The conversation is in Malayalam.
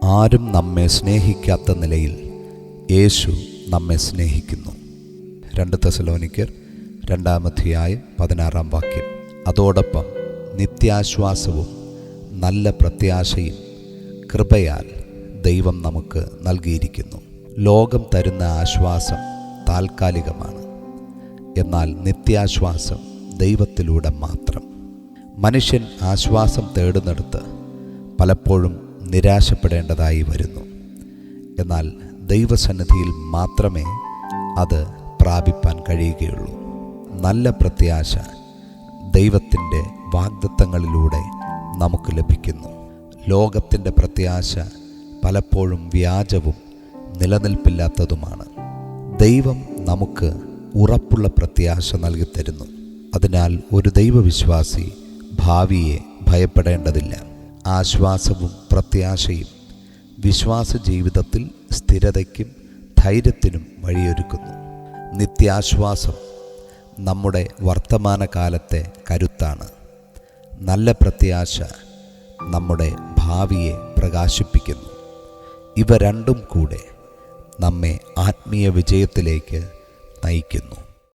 ആരും നമ്മെ സ്നേഹിക്കാത്ത നിലയിൽ യേശു നമ്മെ സ്നേഹിക്കുന്നു. 2 തെസ്സലോനിക്കർ 2:16 അതോടൊപ്പം നിത്യാശ്വാസവും നല്ല പ്രത്യാശയും കൃപയാൽ ദൈവം നമുക്ക് നൽകിയിരിക്കുന്നു. ലോകം തരുന്ന ആശ്വാസം താൽക്കാലികമാണ്, എന്നാൽ നിത്യാശ്വാസം ദൈവത്തിലൂടെ മാത്രം. മനുഷ്യൻ ആശ്വാസം തേടുന്നിടത്ത് പലപ്പോഴും നിരാശപ്പെടേണ്ടതായി വരുന്നു. എന്നാൽ ദൈവസന്നിധിയിൽ മാത്രമേ അത് പ്രാപിപ്പാൻ കഴിയുകയുള്ളൂ. നല്ല പ്രത്യാശ ദൈവത്തിൻ്റെ വാഗ്ദത്തങ്ങളിലൂടെ നമുക്ക് ലഭിക്കുന്നു. ലോകത്തിൻ്റെ പ്രത്യാശ പലപ്പോഴും വ്യാജവും നിലനിൽപ്പില്ലാത്തതുമാണ്. ദൈവം നമുക്ക് ഉറപ്പുള്ള പ്രത്യാശ നൽകിത്തരുന്നു. അതിനാൽ ഒരു ദൈവവിശ്വാസി ഭാവിയെ ഭയപ്പെടേണ്ടതില്ല. ആശ്വാസവും പ്രത്യാശയും വിശ്വാസ ജീവിതത്തിൽ സ്ഥിരതയ്ക്കും ധൈര്യത്തിനും വഴിയൊരുക്കുന്നു. നിത്യാശ്വാസം നമ്മുടെ വർത്തമാനകാലത്തെ കരുത്താണ്. നല്ല പ്രത്യാശ നമ്മുടെ ഭാവിയെ പ്രകാശിപ്പിക്കുന്നു. ഇവ രണ്ടും കൂടെ നമ്മെ ആത്മീയ വിജയത്തിലേക്ക് നയിക്കുന്നു.